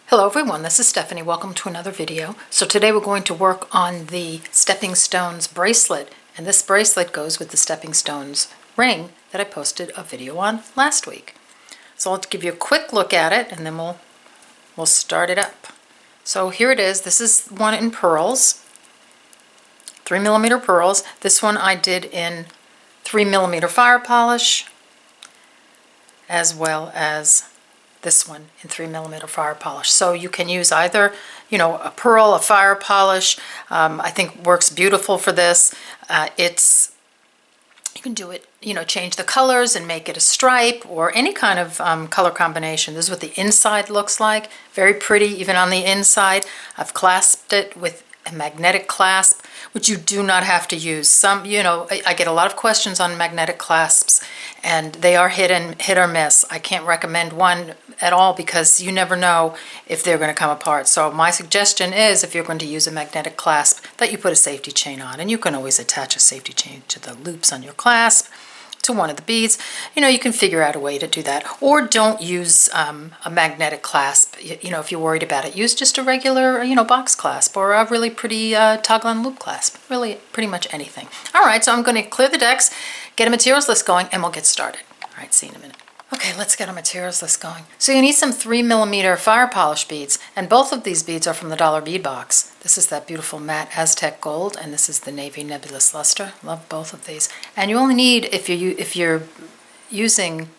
Hello everyone, this is Stephanie. Welcome to another video. So today we're going to work on the Stepping Stones bracelet, and this bracelet goes with the Stepping Stones ring that I posted a video on last week. So I'll give you a quick look at it and then we'll start it up. So here it is. This is one in pearls, 3mm pearls. This one I did in 3mm fire polish, as well as this one in 3mm fire polish. So you can use either, a pearl, a fire polish. I think works beautiful for this. You can do it, change the colors and make it a stripe or any kind of color combination. This is what the inside looks like. Very pretty, even on the inside. I've clasped it with a magnetic clasp, which you do not have to use. Some, I get a lot of questions on magnetic clasps, and they are hit or miss. I can't recommend one at all because you never know if they're going to come apart. So my suggestion is, if you're going to use a magnetic clasp, that you put a safety chain on, and you can always attach a safety chain to the loops on your clasp, to one of the beads. You can figure out a way to do that. Or don't use a magnetic clasp, if you're worried about it. Use just a regular, box clasp or a really pretty toggle-on loop clasp. Really, pretty much anything. All right, so I'm going to clear the decks, get a materials list going, and we'll get started. All right, see you in a minute. Okay, let's get a materials list going. So you need some 3mm fire polish beads, and both of these beads are from the Dollar Bead Box. This is that beautiful matte Aztec gold, and this is the navy nebulous luster. Love both of these. And you only need, if you're using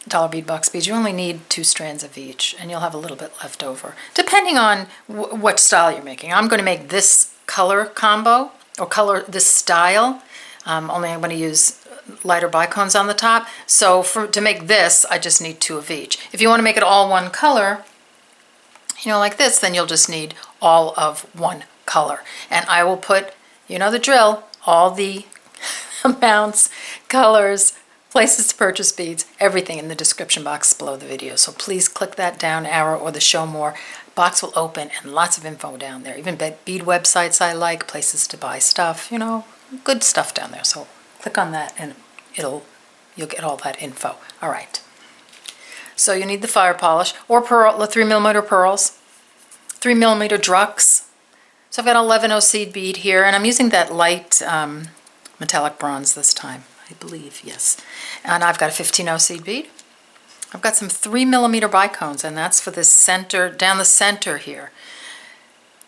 Dollar Bead Box beads, you only need 2 strands of each, and you'll have a little bit left over, depending on what style you're making. I'm going to make this color combo, or this style. Only I'm going to use lighter bicones on the top. So to make this, I just need 2 of each. If you want to make it all one color, like this, then you'll just need all of one color. And I will put, the drill, all the amounts, colors, places to purchase beads, everything in the description box below the video. So please click that down arrow or the show more. Box will open and lots of info down there. Even bead websites I like, places to buy stuff, good stuff down there. So click on that and you'll get all that info. All right. So you need the fire polish or pearl, the 3mm pearls, 3mm drux. So I've got an 11 seed bead here, and I'm using that light metallic bronze this time, I believe, yes. And I've got a 15 seed bead. I've got some 3mm bicones, and that's for the center, down the center here.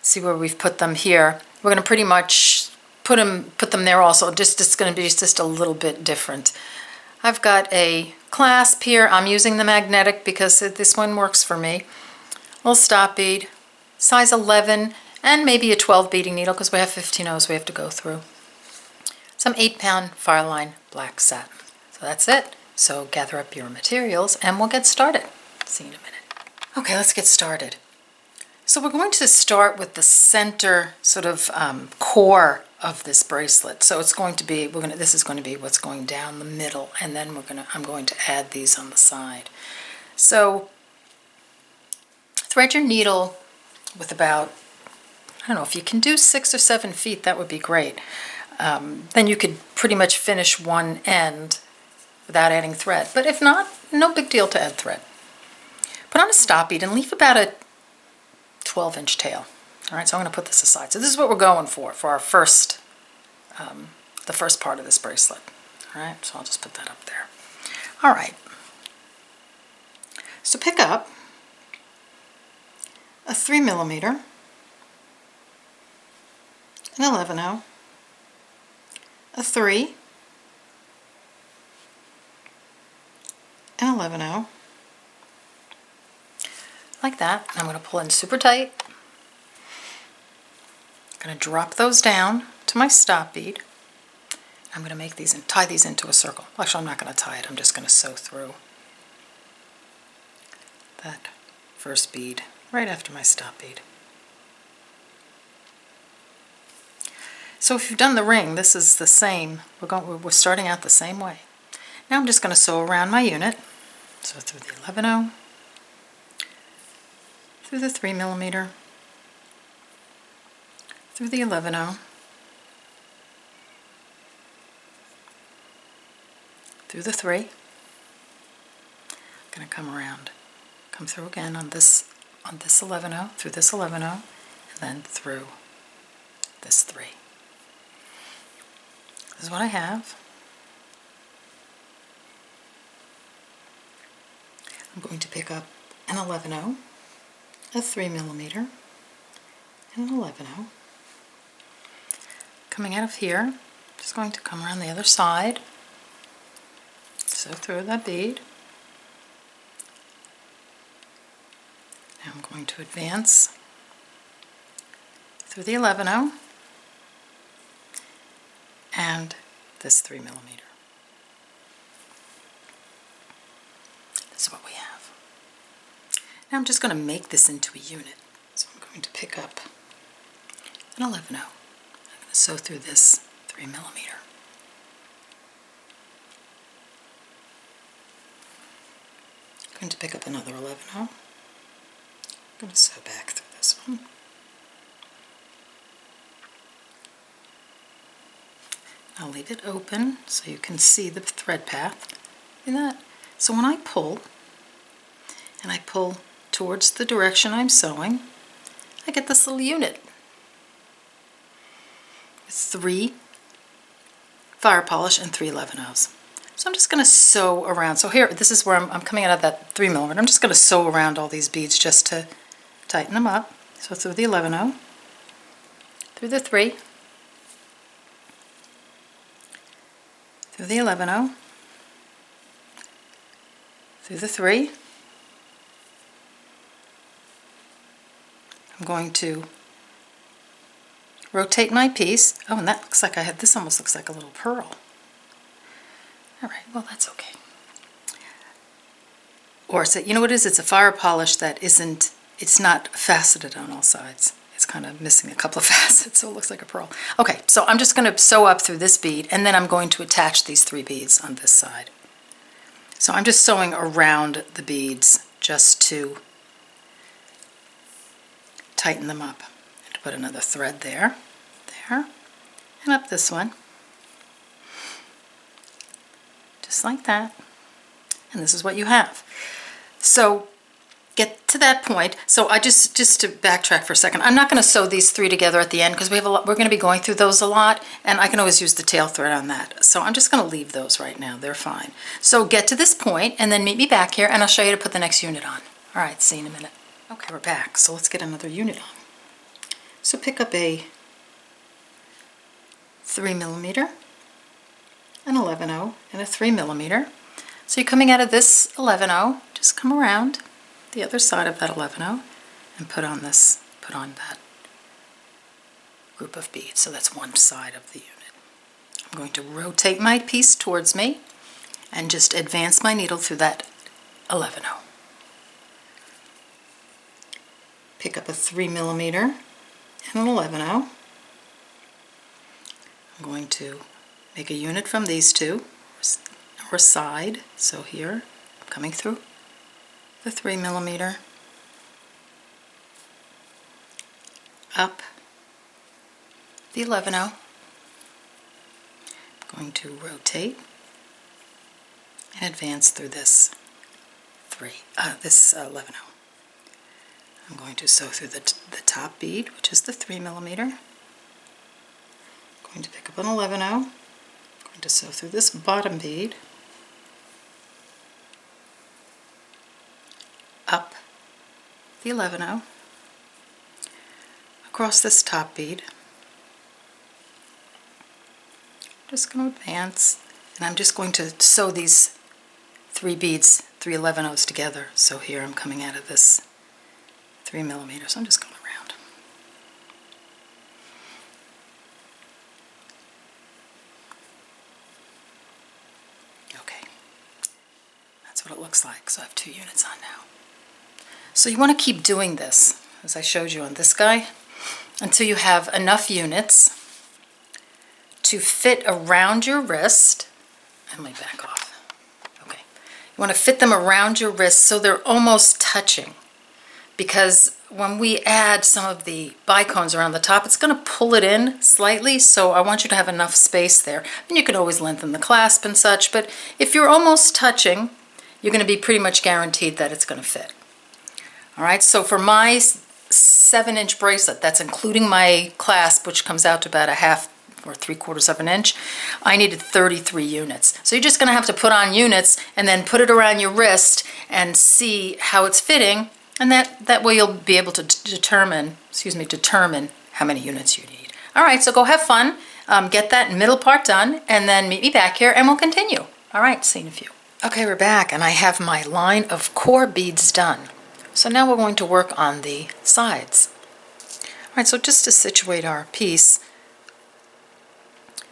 See where we've put them here. We're going to pretty much put them there also. It's going to be just a little bit different. I've got a clasp here. I'm using the magnetic because this one works for me. Little stop bead, size 11, and maybe a 12 beading needle because we have 15 O's we have to go through. Some 8-pound Fireline black satin. So that's it. So gather up your materials and we'll get started. See you in a minute. Okay, let's get started. So we're going to start with the center sort of core of this bracelet. So it's going to be, this is going to be what's going down the middle, and then I'm going to add these on the side. So thread your needle with about, I don't know, if you can do 6 or 7 feet, that would be great. Then you could pretty much finish one end without adding thread. But if not, no big deal to add thread. Put on a stop bead and leave about a 12-inch tail. All right, so I'm going to put this aside. So this is what we're going for our first, the first part of this bracelet. All right, so I'll just put that up there. All right. So pick up a 3mm, an 11 a 3, an 11 like that. I'm going to pull in super tight. I'm going to drop those down to my stop bead. I'm going to make these and tie these into a circle. Actually, I'm not going to tie it. I'm just going to sew through that first bead right after my stop bead. So if you've done the ring, this is the same. We're starting out the same way. Now I'm just going to sew around my unit. So through the 11 through the 3mm, through the 11 through the 3. I'm going to come around, come through again on this on this 11-0, through this 11-0, and then through this 3. This is what I have. I'm going to pick up an 11-0, a 3mm, and an 11-0. Coming out of here, just going to come around the other side, sew through that bead. Now I'm going to advance through the 11-0 and this 3mm. This is what we have. Now I'm just going to make this into a unit. So I'm going to pick up an 11-0. I'm going to sew through this 3mm. I'm going to pick up another 11-0. I'm going to sew back through this one. I'll leave it open so you can see the thread path in that. So when I pull, and I pull towards the direction I'm sewing, I get this little unit with 3 fire polish and 3 11-0s. So I'm just going to sew around. So here, this is where I'm coming out of that 3mm. I'm just going to sew around all these beads just to tighten them up. So through the 11-0, through the 3, through the 11-0, through the 3. I'm going to rotate my piece. Oh, and that looks like I had, this almost looks like a little pearl. All right, well, that's okay. Or is it, you know what it is? It's a fire polish that isn't, it's not faceted on all sides. It's kind of missing a couple of facets, so it looks like a pearl. Okay, so I'm just going to sew up through this bead, and then I'm going to attach these 3 beads on this side. So I'm just sewing around the beads just to tighten them up. And to put another thread there, and up this one. Just like that. And this is what you have. So get to that point. So I just to backtrack for a second, I'm not going to sew these 3 together at the end because we have a lot, we're going to be going through those a lot, and I can always use the tail thread on that. So I'm just going to leave those right now. They're fine. So get to this point and then meet me back here, and I'll show you to put the next unit on. All right, see you in a minute. Okay, we're back. So let's get another unit on. So pick up a 3mm, an 11-0, and a 3mm. So you're coming out of this 11-0, just come around the other side of that 11-0 and put on that group of beads. So that's one side of the unit. I'm going to rotate my piece towards me and just advance my needle through that 11-0. Pick up a 3mm and an 11-0. I'm going to make a unit from these 2, or side. So here, I'm coming through the 3mm, up the 11-0. I'm going to rotate and advance through this 11-0. I'm going to sew through the top bead, which is the 3mm. I'm going to pick up an 11-0. I'm going to sew through this bottom bead, up the 11-0, across this top bead. I'm just going to advance, and I'm just going to sew these 3 beads, 3 11-0s together. So here I'm coming out of this 3mm, so I'm just going around. Okay, that's what it looks like. So I have 2 units on now. So you want to keep doing this, as I showed you on this guy, until you have enough units to fit around your wrist. And let me back off. Okay, you want to fit them around your wrist so they're almost touching. Because when we add some of the bicones around the top, it's going to pull it in slightly, so I want you to have enough space there. And you can always lengthen the clasp and such, but if you're almost touching, you're going to be pretty much guaranteed that it's going to fit. All right, so for my 7-inch bracelet, that's including my clasp, which comes out to about a half or 3/4 of an inch, I needed 33 units. So you're just gonna have to put on units and then put it around your wrist and see how it's fitting, and that way you'll be able to determine how many units you need. All right, so go have fun, get that middle part done, and then meet me back here and we'll continue. All right, see you in a few. Okay, we're back, and I have my line of core beads done. So now we're going to work on the sides. All right, so just to situate our piece,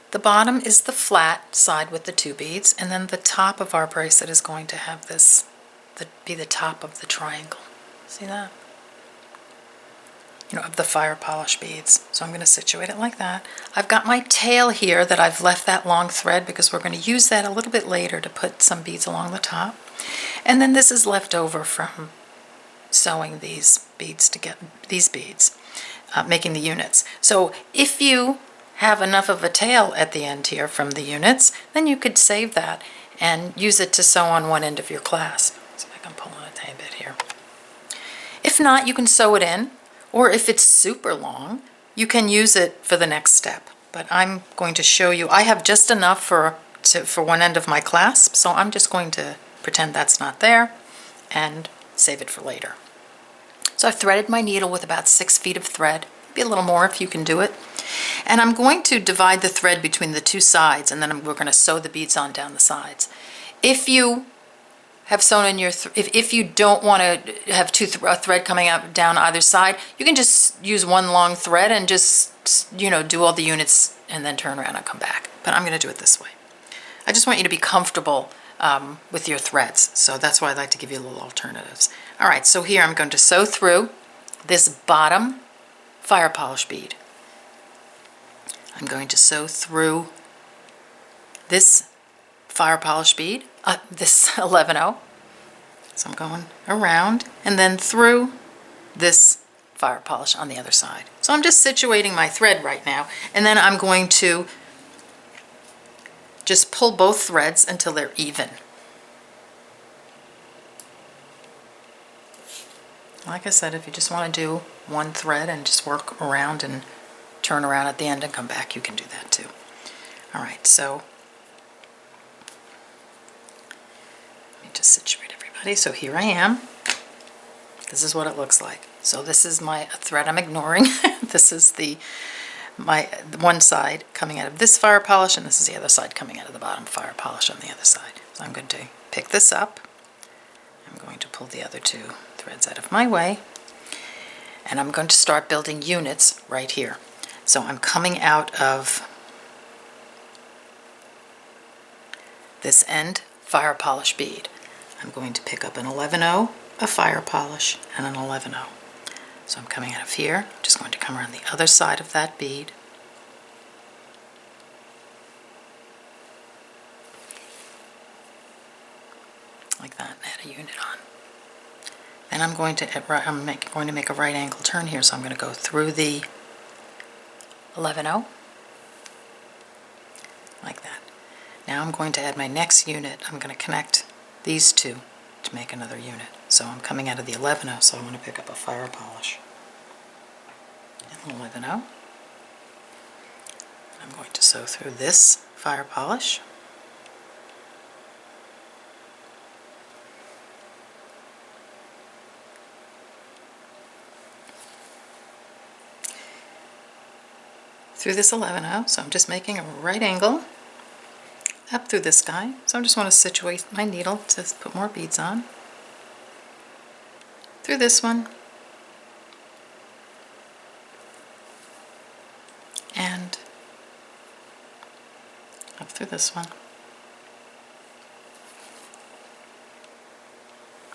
the bottom is the flat side with the 2 beads, and then the top of our bracelet is going to have this, be the top of the triangle. See that? You know, of the Firepolished beads. So I'm going to situate it like that. I've got my tail here that I've left that long thread because we're going to use that a little bit later to put some beads along the top. And then this is left over from sewing these beads to get these beads, making the units. So if you have enough of a tail at the end here from the units, then you could save that and use it to sew on one end of your clasp. So I can pull on a tiny bit here. If not, you can sew it in, or if it's super long, you can use it for the next step. But I'm going to show you, I have just enough for one end of my clasp, so I'm just going to pretend that's not there and save it for later. So I've threaded my needle with about 6 feet of thread, maybe a little more if you can do it. And I'm going to divide the thread between the 2 sides, and then we're going to sew the beads on down the sides. If you have sewn in your, if you don't want to have a thread coming out down either side, you can just use one long thread and just, you know, do all the units and then turn around and come back. But I'm going to do it this way. I just want you to be comfortable with your threads, so that's why I like to give you little alternatives. All right, so here I'm going to sew through this bottom Firepolished bead. I'm going to sew through this Firepolished bead, this 11-0. So I'm going around and then through this Firepolish on the other side. So I'm just situating my thread right now, and then I'm going to just pull both threads until they're even. Like I said, if you just want to do one thread and just work around and turn around at the end and come back, you can do that too. All right, so let me just situate everybody. So here I am. This is what it looks like. So this is my thread I'm ignoring. This is my one side coming out of this Firepolish, and this is the other side coming out of the bottom Firepolish on the other side. So I'm going to pick this up. I'm going to pull the other 2 threads out of my way, and I'm going to start building units right here. So I'm coming out of this end Firepolished bead. I'm going to pick up an 11-0, a Firepolish, and an 11-0. So I'm coming out of here, I'm just going to come around the other side of that bead. Like that, and add a unit on. Then I'm going to make a right angle turn here, so I'm going to go through the 11-0, like that. Now I'm going to add my next unit. I'm going to connect these 2 to make another unit. So I'm coming out of the 11-0, so I want to pick up a Firepolish and 11-0. I'm going to sew through this Firepolish. Through this 11-0, so I'm just making a right angle up through this guy. So I just want to situate my needle to put more beads on. Through this one, and up through this one.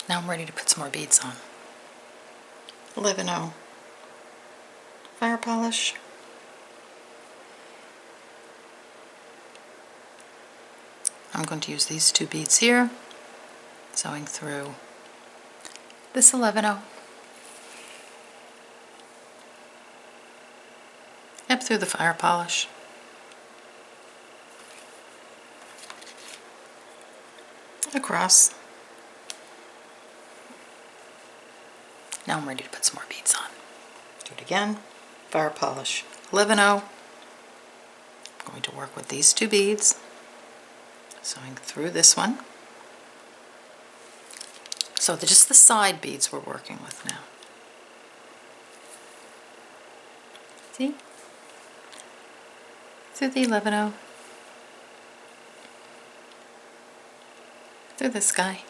Now I'm ready to put some more beads on. 11-0 Firepolish. I'm going to use these 2 beads here, sewing through this 11-0, up through the Firepolish, across, Now I'm ready to put some more beads on. Do it again. Fire polish 11-0. I'm going to work with these two beads. Sewing through this one. So they're just the side beads we're working with now. See? Through the 11-0. Through this guy.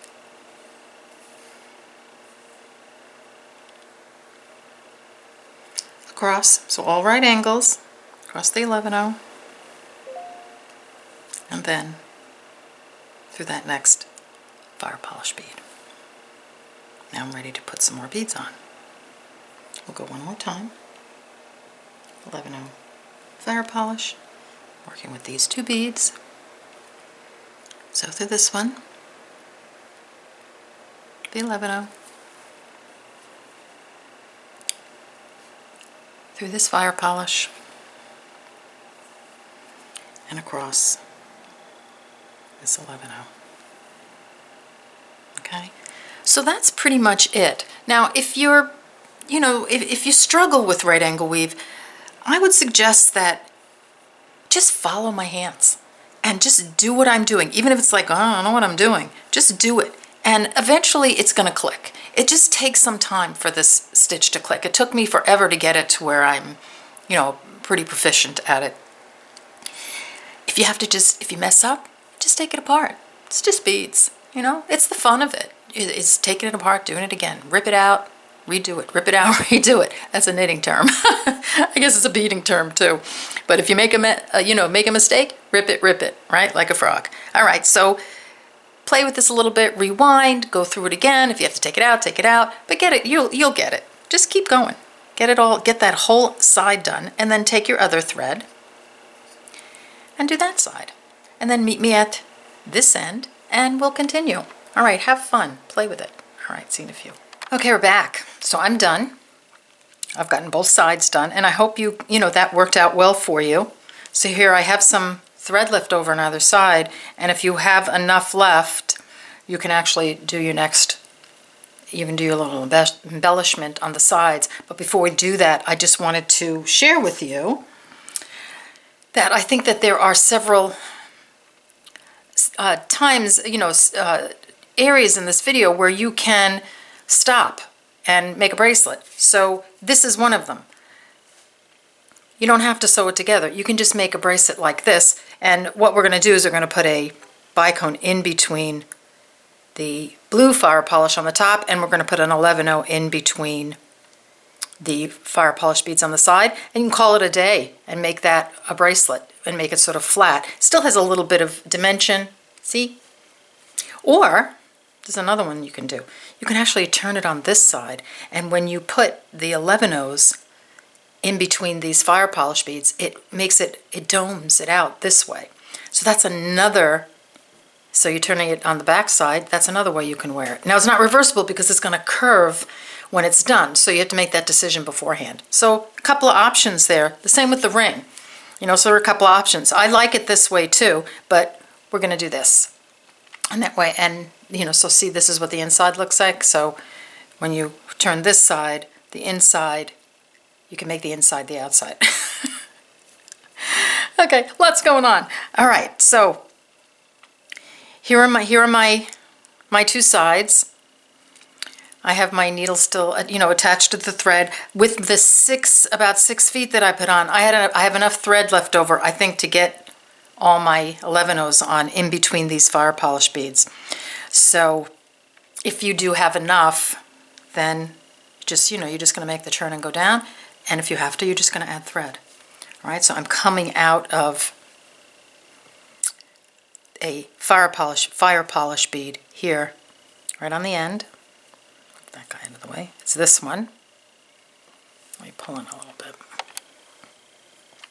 Across, so all right angles, across the 11-0, and then through that next fire polish bead. Now I'm ready to put some more beads on. We'll go one more time. 11-0 fire polish, working with these two beads. So through this one, the 11-0, through this fire polish, and across this 11-0. Okay, so that's pretty much it. Now, if you're, if you struggle with right angle weave, I would suggest that just follow my hands and just do what I'm doing. Even if it's like, oh, I don't know what I'm doing, just do it. And eventually it's going to click. It just takes some time for this stitch to click. It took me forever to get it to where I'm, pretty proficient at it. If you mess up, just take it apart. It's just beads, It's the fun of it. It's taking it apart, doing it again. Rip it out, redo it. Rip it out, redo it. That's a knitting term. I guess it's a beading term too. But if you make a mistake, rip it, right? Like a frog. All right, so play with this a little bit, rewind, go through it again. If you have to take it out, but get it, you'll get it. Just keep going. Get that whole side done, and then take your other thread and do that side. And then meet me at this end, and we'll continue. All right, have fun, play with it. All right, see you in a few. Okay, we're back. So I'm done. I've gotten both sides done, and I hope that worked out well for you. So here I have some thread left over on either side, and if you have enough left, you can actually do your next, you can do your little embellishment on the sides. But before we do that, I just wanted to share with you that I think that there are several times, areas in this video where you can stop and make a bracelet. So this is one of them. You don't have to sew it together. You can just make a bracelet like this. And what we're going to do is we're going to put a bicone in between the blue fire polish on the top, and we're going to put an 11-0 in between the fire polish beads on the side. And you can call it a day and make that a bracelet and make it sort of flat. Still has a little bit of dimension, see? Or there's another one you can do. You can actually turn it on this side, and when you put the 11-0s in between these fire polish beads, it domes it out this way. So that's another, so you're turning it on the back side, that's another way you can wear it. Now it's not reversible because it's going to curve when it's done, so you have to make that decision beforehand. So a couple of options there. The same with the ring. So there are a couple of options. I like it this way too, but we're going to do this. And that way, and so see, this is what the inside looks like. So when you turn this side, the inside, you can make the inside the outside. Okay, lots going on. All right, so here are my two sides. I have my needle still, attached to the thread with the about 6 feet that I put on. I have enough thread left over, I think, to get all my 11-0s on in between these fire polish beads. So if you do have enough, then just, you're just going to make the turn and go down. And if you have to, you're just going to add thread. All right, so I'm coming out of a fire polish bead here, right on the end. Put that guy out of the way. It's this one. Let me pull in a little bit.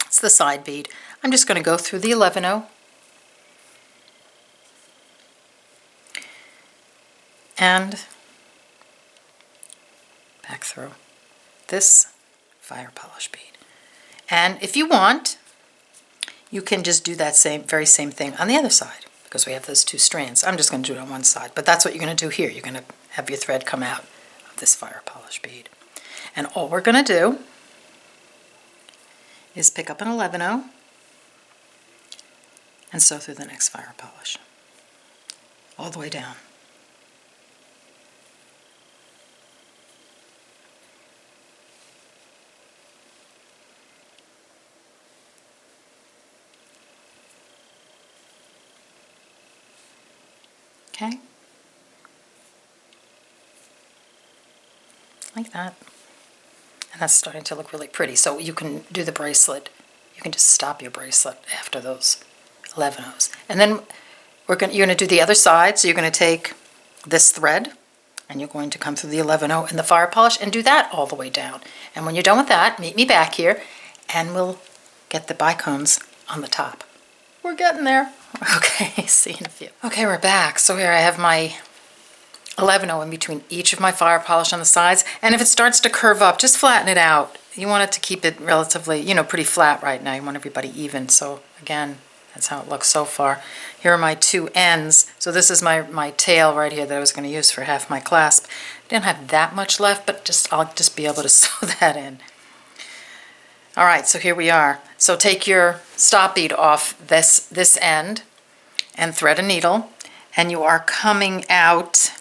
It's the side bead. I'm just going to go through the 11-0 and back through this fire polish bead. And if you want, you can just do that very same thing on the other side, because we have those two strands. I'm just going to do it on one side, but that's what you're going to do here. You're going to have your thread come out of this fire polish bead. And all we're going to do is pick up an 11-0 and sew through the next fire polish all the way down. Okay, like that. And that's starting to look really pretty. So you can do the bracelet. You can just stop your bracelet after those 11-0s. And then you're going to do the other side. So you're going to take this thread and you're going to come through the 11-0 in the fire polish and do that all the way down. And when you're done with that, meet me back here and we'll get the bicones on the top. We're getting there. Okay, see you in a few. Okay, we're back. So here I have my 11-0 in between each of my fire polish on the sides. And if it starts to curve up, just flatten it out. You want it to keep it relatively, pretty flat right now. You want everybody even. So again, that's how it looks so far. Here are my two ends. So this is my tail right here that I was going to use for half my clasp. I didn't have that much left, but I'll just be able to sew that in. All right, so here we are. So take your stop bead off this end and thread a needle, and you are coming out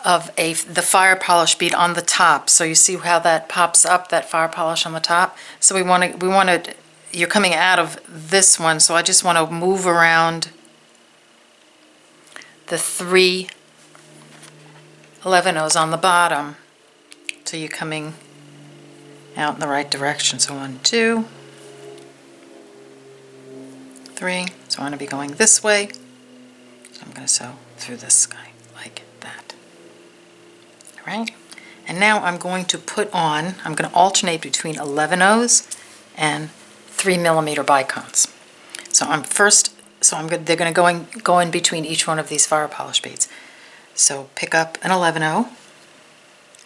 of the fire polish bead on the top. So you see how that pops up, that fire polish on the top? So we want to, you're coming out of this one, so I just want to move around the 3 11-0s on the bottom. So you're coming out in the right direction. So 1, 2, 3. So I want to be going this way. So I'm going to sew through this guy like that. All right. And now I'm going to I'm going to alternate between 11-0s and 3mm bicones. So they're going to go in between each one of these fire polish beads. So pick up an 11-0.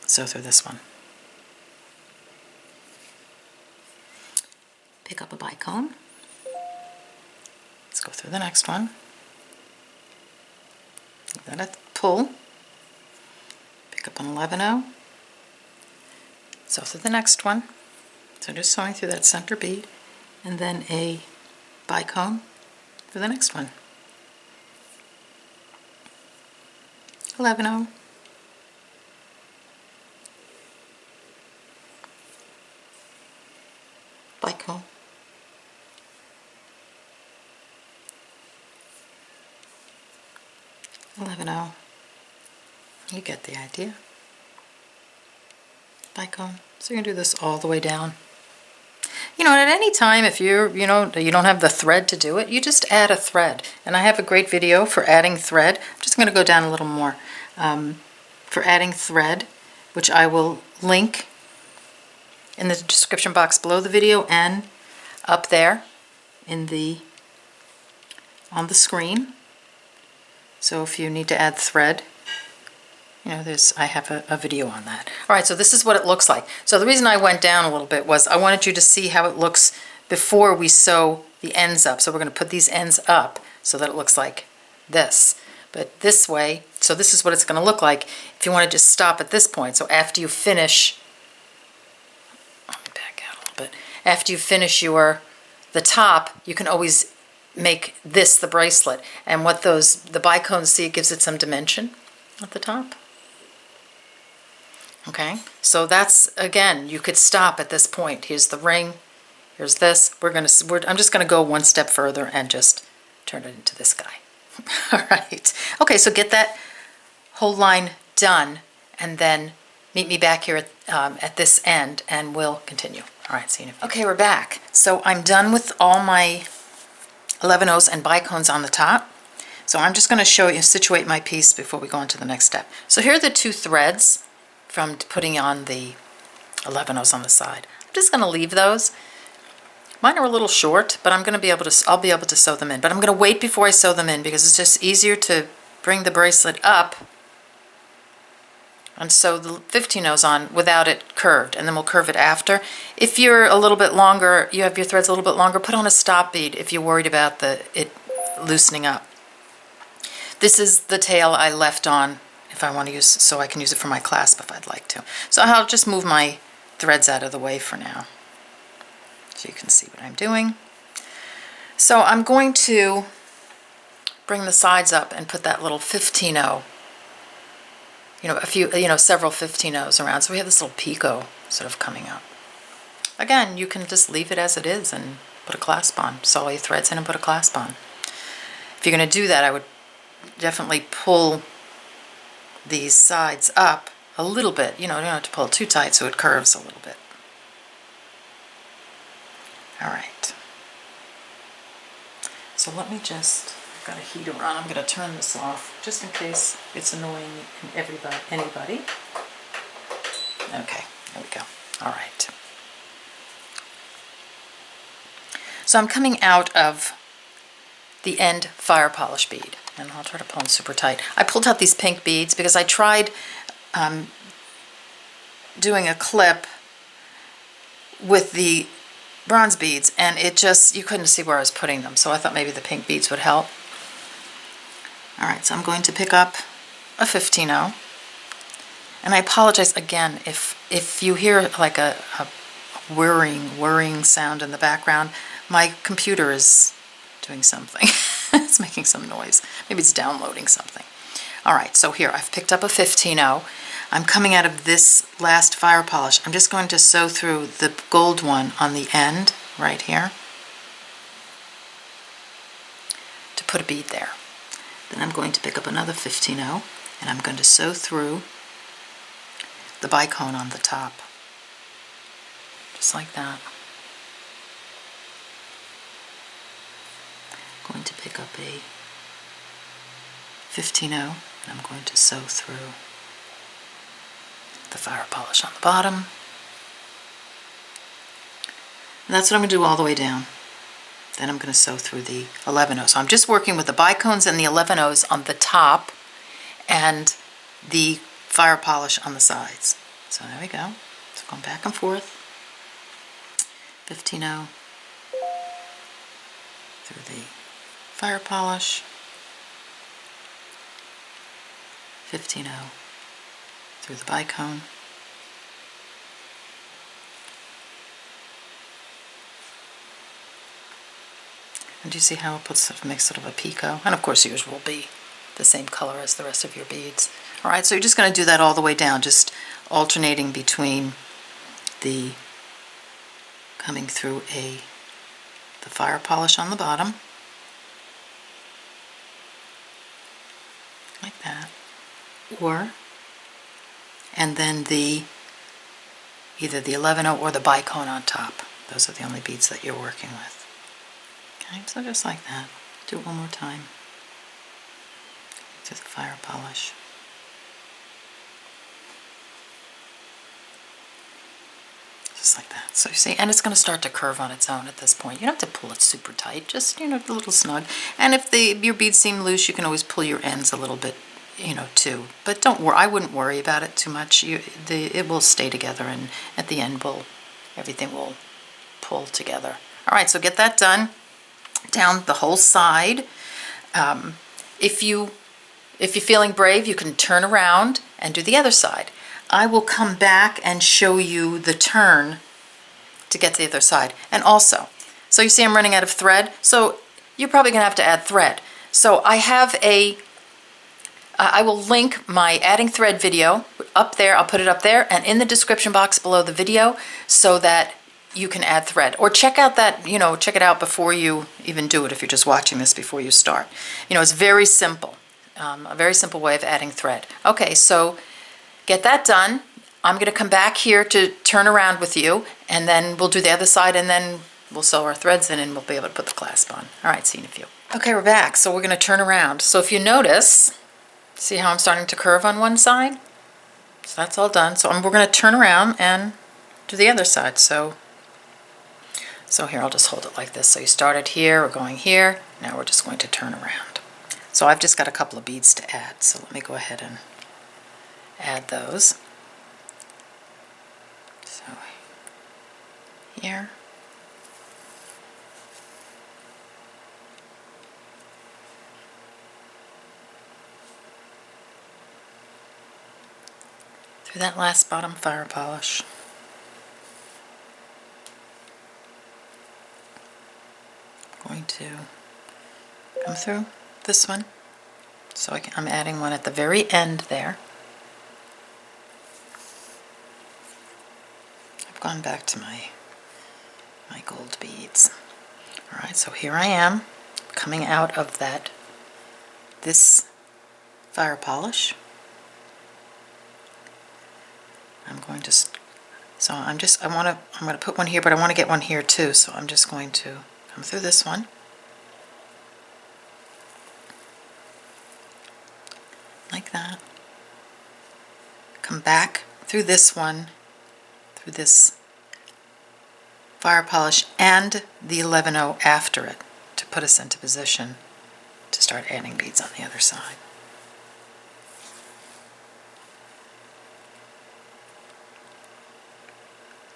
Sew through this one. Pick up a bicone. Let's go through the next one. Let it pull. Pick up an 11-0. Sew through the next one. So just sewing through that center bead, and then a bicone for the next one. 11-0. Bicone. 11-0. You get the idea. Bicone. So you're going to do this all the way down. At any time, if you don't have the thread to do it, you just add a thread. And I have a great video for adding thread. I'm just going to go down a little more. For adding thread, which I will link in the description box below the video and up there on the screen. So if you need to add thread, I have a video on that. All right, so this is what it looks like. So the reason I went down a little bit was I wanted you to see how it looks before we sew the ends up. So we're going to put these ends up so that it looks like this. But this way, so this is what it's going to look like if you want to just stop at this point. So after you finish, let me back out a little bit. After you finish the top, you can always make this the bracelet. And what the bicones, see, it gives it some dimension at the top. Okay, so that's, again, you could stop at this point. Here's the ring, here's this. I'm just going to go one step further and just turn it into this guy. All right. Okay, so get that whole line done, and then meet me back here at this end, and we'll continue. All right, see you in a few. Okay, we're back. So I'm done with all my 11-0s and bicones on the top. So I'm just going to show you, situate my piece before we go on to the next step. So here are the 2 threads from putting on the 11-0s on the side. I'm just going to leave those. Mine are a little short, but I'll be able to sew them in. But I'm going to wait before I sew them in because it's just easier to bring the bracelet up and sew the 15-0s on without it curved, and then we'll curve it after. If you're a little bit longer, you have your threads a little bit longer, put on a stop bead if you're worried about it loosening up. This is the tail I left on if I want to use, so I can use it for my clasp if I'd like to. So I'll just move my threads out of the way for now, so you can see what I'm doing. So I'm going to bring the sides up and put that little 15-0, several 15-0s around. So we have this little picot sort of coming up. Again, you can just leave it as it is and put a clasp on. Sew all your threads in and put a clasp on. If you're going to do that, I would definitely pull these sides up a little bit. You don't have to pull it too tight so it curves a little bit. All right. So let me just, I've got a heater on. I'm going to turn this off just in case it's annoying anybody. Okay, there we go. All right. So I'm coming out of the end fire polish bead, and I'll try to pull them super tight. I pulled out these pink beads because I tried doing a clip with the bronze beads, and it just, you couldn't see where I was putting them, so I thought maybe the pink beads would help. All right, so I'm going to pick up a 15-0, and I apologize again if you hear like a whirring sound in the background. My computer is doing something. It's making some noise. Maybe it's downloading something. All right, so here I've picked up a 15-0. I'm coming out of this last fire polish. I'm just going to sew through the gold one on the end right here to put a bead there. Then I'm going to pick up another 15-0 and I'm going to sew through the bicone on the top, just like that. I'm going to pick up a 15-0 and I'm going to sew through the fire polish on the bottom. And that's what I'm going to do all the way down. Then I'm going to sew through the 11-0. So I'm just working with the bicones and the 11-0s on the top and the fire polish on the sides. So there we go. So going back and forth. 15-0 through the fire polish. 15-0 through the bicone. And do you see how it makes sort of a picot? And of course yours will be the same color as the rest of your beads. All right, so you're just going to do that all the way down, just alternating between the coming through the fire polish on the bottom, like that, and then either the 11-0 or the bicone on top. Those are the only beads that you're working with. Okay, so just like that. Do it one more time. To the fire polish. Just like that. So you see, and it's going to start to curve on its own at this point. You don't have to pull it super tight, just, a little snug. And if your beads seem loose, you can always pull your ends a little bit, too. But don't worry, I wouldn't worry about it too much. It will stay together, and at the end, everything will pull together. All right, so get that done down the whole side. If you're feeling brave, you can turn around and do the other side. I will come back and show you the turn to get to the other side. And also, so you see I'm running out of thread, so you're probably going to have to add thread. So I have I will link my adding thread video up there. I'll put it up there and in the description box below the video so that you can add thread. Or check out check it out before you even do it if you're just watching this before you start. It's very simple. A very simple way of adding thread. Okay, so get that done. I'm going to come back here to turn around with you, and then we'll do the other side, and then we'll sew our threads in, and we'll be able to put the clasp on. All right, see you in a few. Okay, we're back. So we're going to turn around. So if you notice, see how I'm starting to curve on one side? So that's all done. So we're going to turn around and do the other side. So here, I'll just hold it like this. So you started here, we're going here. Now we're just going to turn around. So I've just got a couple of beads to add. So let me go ahead and add those. So here. through that last bottom fire polish. I'm going to come through this one. So I'm adding one at the very end there. I've gone back to my gold beads. Alright, so here I am coming out of this fire polish. I'm going to, so I'm going to put one here, but I want to get one here too, so I'm just going to come through this one. Like that. Come back through this one, through this fire polish and the 11-0 after it to put us into position to start adding beads on the other side.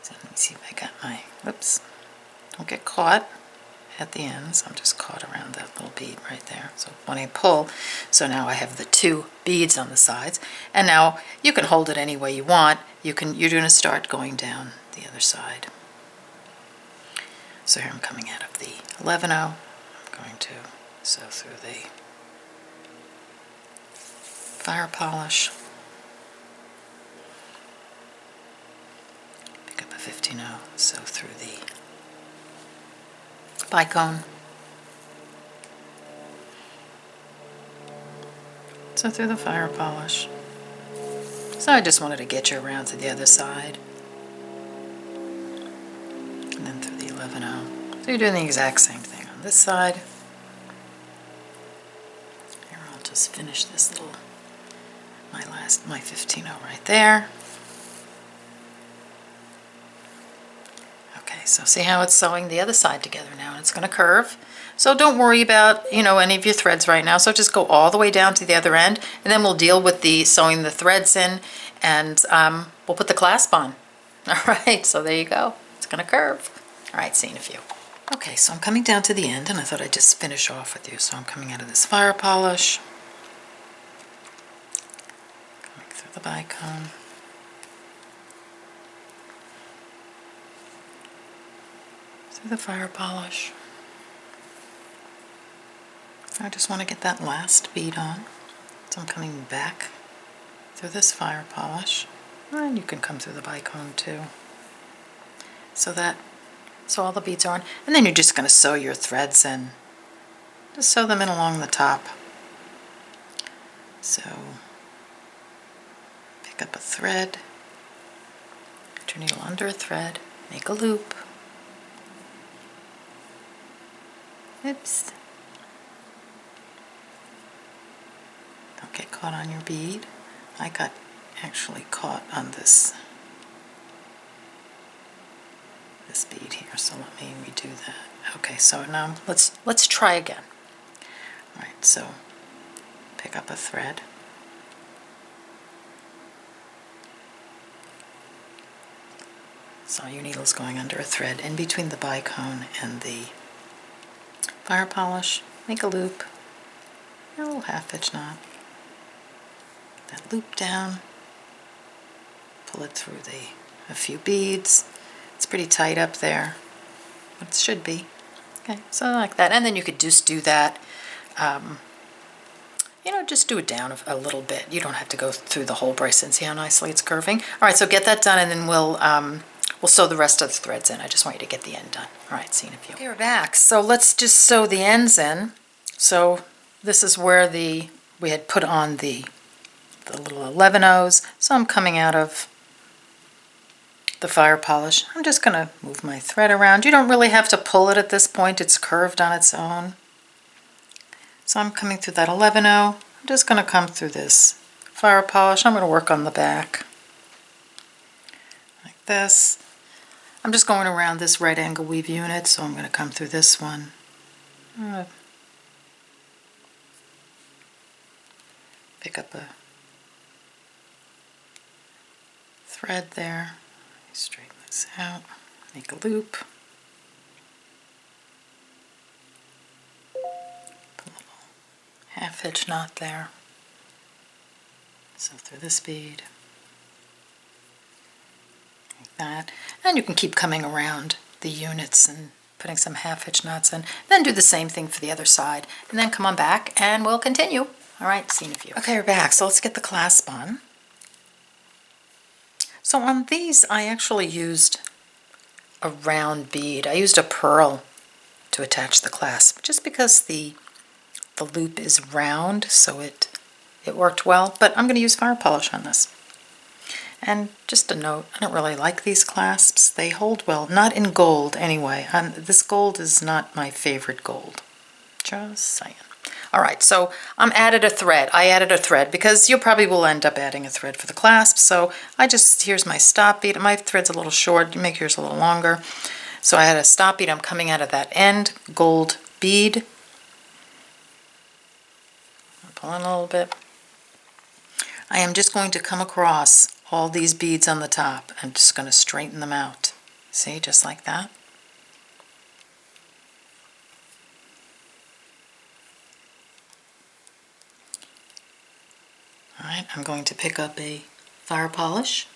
So let me see if I got my, whoops, don't get caught at the ends. I'm just caught around that little bead right there. So when I pull, so now I have the 2 beads on the sides, and now you can hold it any way you want. You're going to start going down the other side. So here I'm coming out of the 11-0. I'm going to sew through the fire polish. Pick up a 15-0, sew through the bicone. Sew through the fire polish. So I just wanted to get you around to the other side. And then through the 11-0. So you're doing the exact same thing on this side. Here I'll just finish this little, my 15-0 right there. Okay, so see how it's sewing the other side together now, and it's going to curve. So don't worry about, any of your threads right now. So just go all the way down to the other end, and then we'll deal with the sewing the threads in, and we'll put the clasp on. All right, so there you go. It's going to curve. All right, see you in a few. Okay, so I'm coming down to the end, and I thought I'd just finish off with you. So I'm coming out of this fire polish, coming through the bicone, through the fire polish. I just want to get that last bead on. So I'm coming back through this fire polish, and you can come through the bicone too. So all the beads are on, and then you're just going to sew your threads in. Just sew them in along the top. So pick up a thread, put your needle under a thread, make a loop. Oops. Don't get caught on your bead. I got actually caught on this bead here, so let me redo that. Okay, so now let's try again. All right, so pick up a thread, so your needle's going under a thread in between the bicone and the fire polish. Make a loop, a little half-hitch knot, get that loop down, pull it through a few beads. It's pretty tight up there, but it should be. Okay, so like that, and then you could just do that, just do it down a little bit. You don't have to go through the whole bracelet and see how nicely it's curving. All right, so get that done, and then we'll sew the rest of the threads in. I just want you to get the end done. All right, see you in a few. Okay, we're back. So let's just sew the ends in. So this is where we had put on the little 11-0s. So I'm coming out of the fire polish. I'm just going to move my thread around. You don't really have to pull it at this point. It's curved on its own. So I'm coming through that 11-0. I'm just going to come through this fire polish. I'm going to work on the back like this. I'm just going around this right angle weave unit, so I'm going to come through this one. Pick up a thread there. Straighten this out, make a loop, put a little half-hitch knot there, sew through this bead, that. And you can keep coming around the units and putting some half-hitch knots in. Then do the same thing for the other side. And then come on back and we'll continue. All right, see you in a few. Okay, we're back. So let's get the clasp on. So on these, I actually used a round bead. I used a pearl to attach the clasp, just because the loop is round, so it worked well. But I'm going to use fire polish on this. And just a note, I don't really like these clasps. They hold well, not in gold anyway. This gold is not my favorite gold. Just saying. All right, so I added a thread because you probably will end up adding a thread for the clasp. So here's my stop bead. My thread's a little short, you make yours a little longer. So I had a stop bead, I'm coming out of that end, gold bead. Pull in a little bit. I am just going to come across all these beads on the top. I'm just going to straighten them out. See, just like that. All right, I'm going to pick up a fire polish,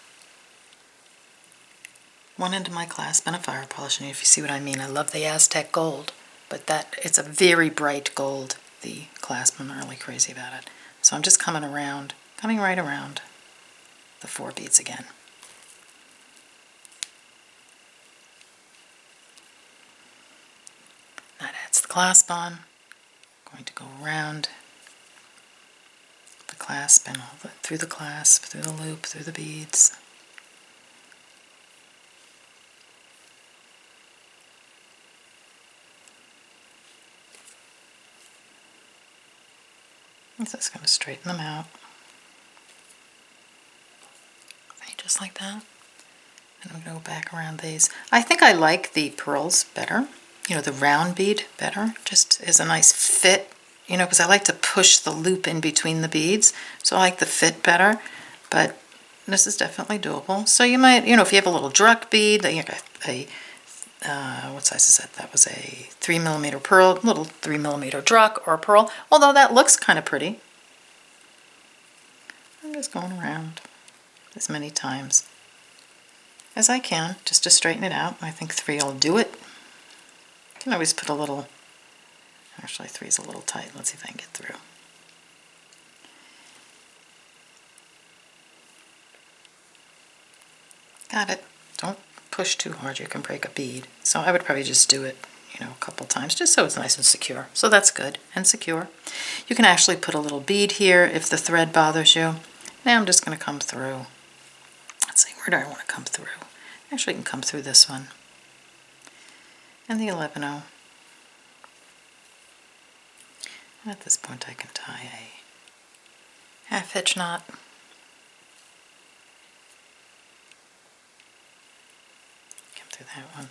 one end of my clasp and a fire polish. And if you see what I mean, I love the Aztec gold, but it's a very bright gold, the clasp. I'm not really crazy about it. So I'm just coming right around the 4 beads again. That adds the clasp on. I'm going to go around the clasp and through the clasp, through the loop, through the beads. I'm just going to straighten them out. Just like that. And I'm going to go back around these. I think I like the pearls better, the round bead better, just as a nice fit, because I like to push the loop in between the beads, so I like the fit better, but this is definitely doable. So you might, if you have a little druck bead, what size is that? That was a 3mm pearl, little 3mm druck or pearl, although that looks kind of pretty. I'm just going around as many times as I can, just to straighten it out. I think 3 will do it. You can always put a little, actually 3 is a little tight. Let's see if I can get through. Got it. Don't push too hard, you can break a bead. So I would probably just do it, a couple times, just so it's nice and secure. So that's good and secure. You can actually put a little bead here if the thread bothers you. Now I'm just going to come through. Let's see, where do I want to come through? Actually, you can come through this one. And the 11-0. At this point, I can tie a half-hitch knot. Come through that one.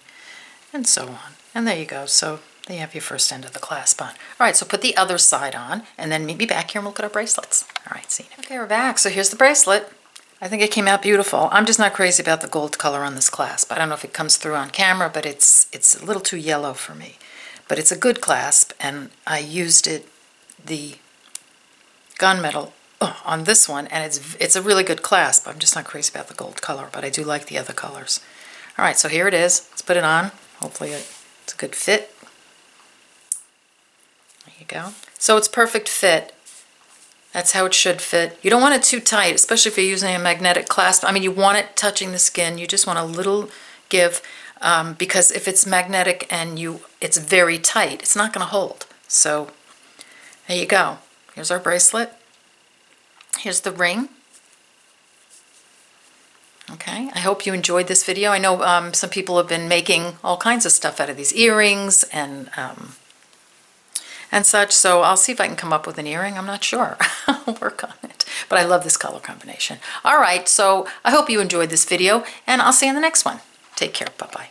And so on. And there you go. So there you have your first end of the clasp on. All right, so put the other side on, and then meet me back here and we'll look at our bracelets. All right, see you. Okay, we're back. So here's the bracelet. I think it came out beautiful. I'm just not crazy about the gold color on this clasp. I don't know if it comes through on camera, but it's a little too yellow for me. But it's a good clasp, and I used the gunmetal on this one, and it's a really good clasp. I'm just not crazy about the gold color, but I do like the other colors. All right, so here it is. Let's put it on. Hopefully it's a good fit. There you go. So it's perfect fit. That's how it should fit. You don't want it too tight, especially if you're using a magnetic clasp. I mean, you want it touching the skin. You just want a little give, because if it's magnetic and it's very tight, it's not going to hold. So there you go. Here's our bracelet. Here's the ring. Okay, I hope you enjoyed this video. I know some people have been making all kinds of stuff out of these earrings and such, so I'll see if I can come up with an earring. I'm not sure. I'll work on it. But I love this color combination. All right, so I hope you enjoyed this video, and I'll see you in the next one. Take care. Bye-bye.